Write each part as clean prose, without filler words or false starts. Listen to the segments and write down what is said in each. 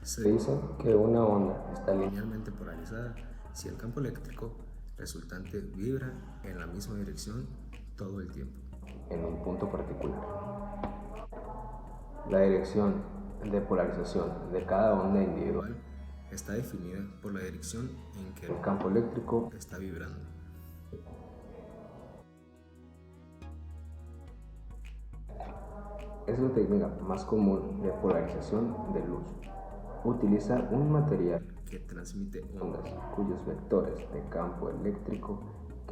Se dice que una onda está linealmente polarizada si el campo eléctrico resultante vibra en la misma dirección todo el tiempo, en un punto particular. La dirección de polarización de cada onda individual está definida por la dirección en que el campo eléctrico está vibrando. Es la técnica más común de polarización de luz. Utiliza un material que transmite ondas cuyos vectores de campo eléctrico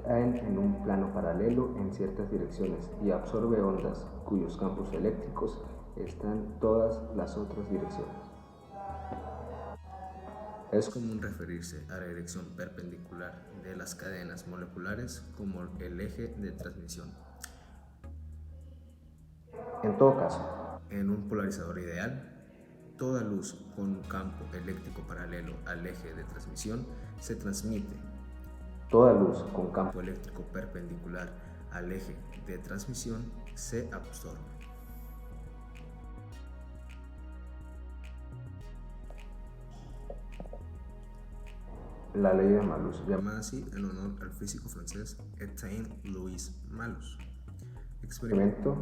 caen en un plano paralelo en ciertas direcciones y absorbe ondas cuyos campos eléctricos están en todas las otras direcciones. Es común referirse a la dirección perpendicular de las cadenas moleculares como el eje de transmisión. En todo caso, en un polarizador ideal, toda luz con un campo eléctrico paralelo al eje de transmisión se transmite. Toda luz con campo eléctrico perpendicular al eje de transmisión se absorbe. La ley de Malus, llamada así en honor al físico francés Étienne-Louis Malus. Experimento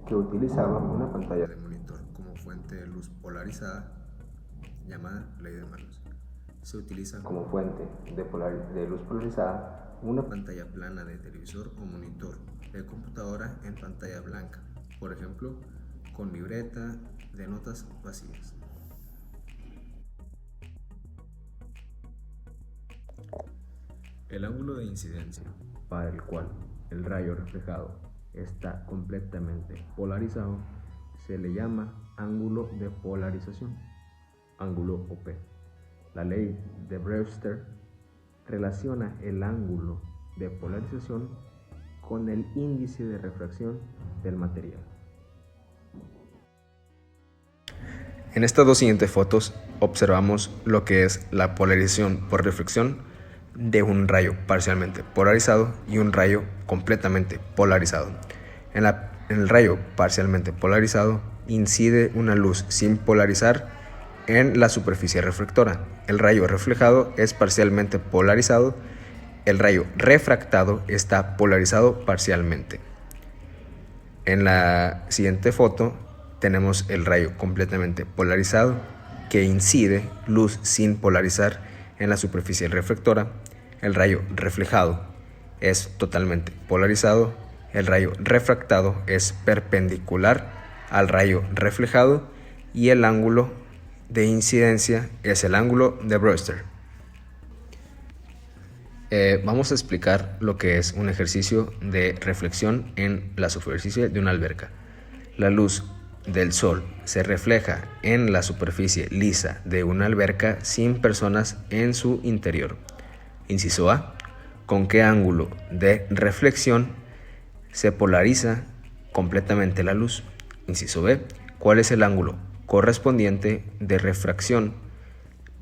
que utilizaba una pantalla de monitor como fuente de luz polarizada, llamada ley de Malus. Se utiliza como fuente de luz polarizada una pantalla plana de televisor o monitor de computadora en pantalla blanca, por ejemplo, con libreta de notas vacías. El ángulo de incidencia para el cual el rayo reflejado está completamente polarizado se le llama ángulo de polarización, ángulo OP. La ley de Brewster relaciona el ángulo de polarización con el índice de refracción del material. En estas dos siguientes fotos observamos lo que es la polarización por reflexión de un rayo parcialmente polarizado y un rayo completamente polarizado. En el rayo parcialmente polarizado incide una luz sin polarizar en la superficie reflectora. El rayo reflejado es parcialmente polarizado. El rayo refractado está polarizado parcialmente. En la siguiente foto tenemos el rayo completamente polarizado que incide luz sin polarizar en la superficie reflectora. El rayo reflejado es totalmente polarizado. El rayo refractado es perpendicular al rayo reflejado y el ángulo de incidencia es el ángulo de Brewster. Vamos a explicar lo que es un ejercicio de reflexión en la superficie de una alberca. La luz del sol se refleja en la superficie lisa de una alberca sin personas en su interior. Inciso A. ¿Con qué ángulo de reflexión se polariza completamente la luz? Inciso B. ¿Cuál es el ángulo correspondiente de refracción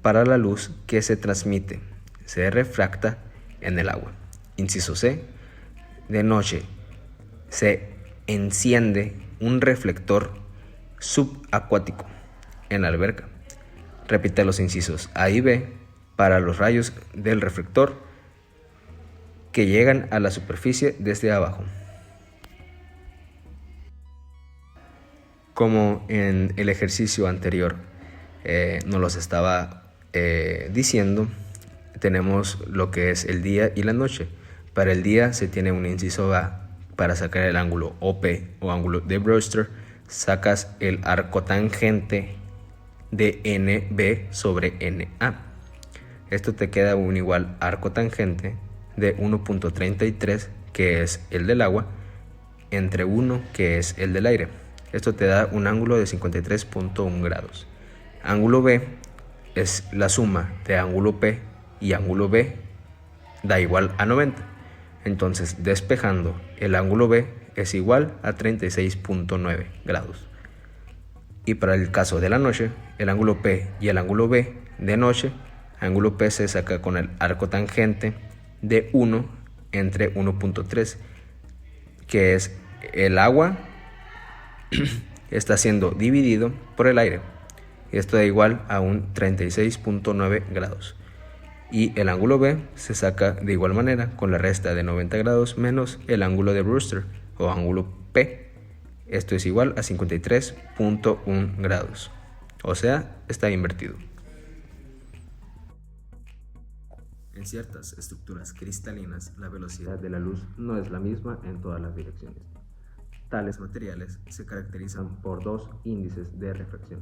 para la luz que se transmite, se refracta en el agua? Inciso C. De noche se enciende un reflector subacuático en la alberca. Repite los incisos A y B para los rayos del reflector que llegan a la superficie desde abajo. Como en el ejercicio anterior nos los estaba diciendo, tenemos lo que es el día y la noche. Para el día se tiene un inciso A. Para sacar el ángulo OP o ángulo de Brewster, sacas el arco tangente de NB sobre NA. Esto te queda un igual arco tangente de 1.33, que es el del agua, entre 1, que es el del aire. Esto te da un ángulo de 53.1 grados. Ángulo B es la suma de ángulo P y ángulo B da igual a 90. Entonces, despejando, el ángulo B es igual a 36.9 grados. Y para el caso de la noche, el ángulo P y el ángulo B de noche, ángulo P se saca con el arco tangente de 1 entre 1.3, que es el agua está siendo dividido por el aire. y esto da igual a un 36.9 grados. Y el ángulo B se saca de igual manera con la resta de 90 grados menos el ángulo de Brewster o ángulo P. Esto es igual a 53.1 grados. O sea, está invertido. En ciertas estructuras cristalinas, la velocidad de la luz no es la misma en todas las direcciones. Tales materiales se caracterizan por dos índices de refracción.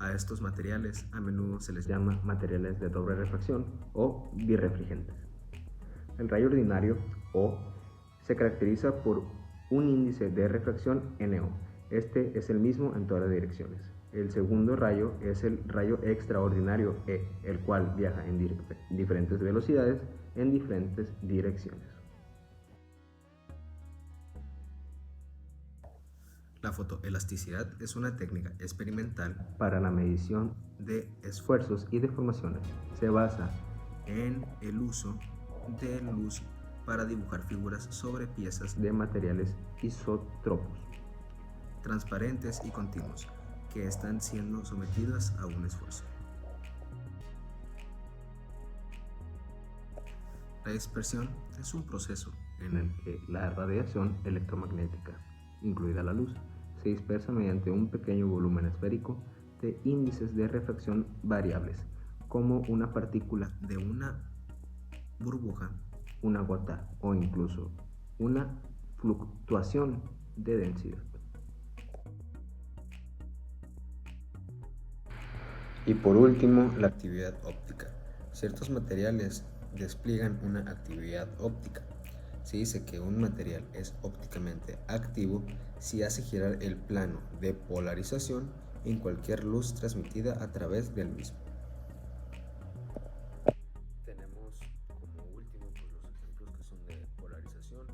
A estos materiales a menudo se les llama materiales de doble refracción o birrefringentes. El rayo ordinario O se caracteriza por un índice de refracción NO. Este es el mismo en todas las direcciones. El segundo rayo es el rayo extraordinario E, el cual viaja en diferentes velocidades en diferentes direcciones. La fotoelasticidad es una técnica experimental para la medición de esfuerzos y deformaciones. Se basa en el uso de luz para dibujar figuras sobre piezas de materiales isótropos, transparentes y continuos, que están siendo sometidas a un esfuerzo. La dispersión es un proceso en el que la radiación electromagnética, incluida la luz, se dispersa mediante un pequeño volumen esférico de índices de refracción variables, como una partícula de una burbuja, una gota o incluso una fluctuación de densidad. Y por último, la actividad óptica. Ciertos materiales despliegan una actividad óptica. Se dice que un material es ópticamente activo si hace girar el plano de polarización en cualquier luz transmitida a través del mismo. Tenemos como último los ejemplos que son de polarización,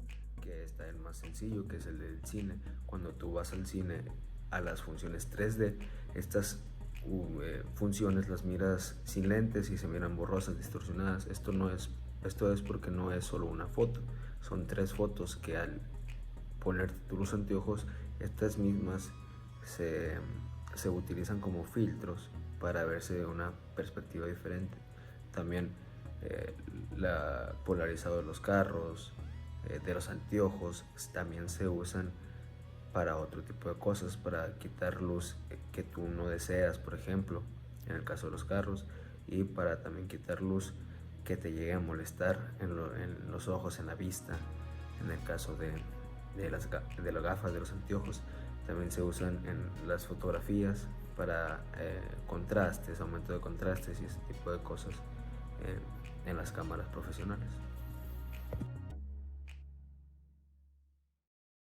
que está el más sencillo, que es el del cine. Cuando tú vas al cine a las funciones 3D, estas funciones las miras sin lentes y se miran borrosas, distorsionadas. Esto es porque no es solo una foto, son 3 fotos que al ponerte tus anteojos, estas mismas se utilizan como filtros para verse de una perspectiva diferente. También la polarizado de los carros, de los anteojos, también se usan para otro tipo de cosas, para quitar luz que tú no deseas, por ejemplo, en el caso de los carros, y para también quitar luz que te llegue a molestar en los ojos, en la vista, en el caso de las gafas, de los anteojos. También se usan en las fotografías para contrastes, aumento de contrastes y ese tipo de cosas en las cámaras profesionales.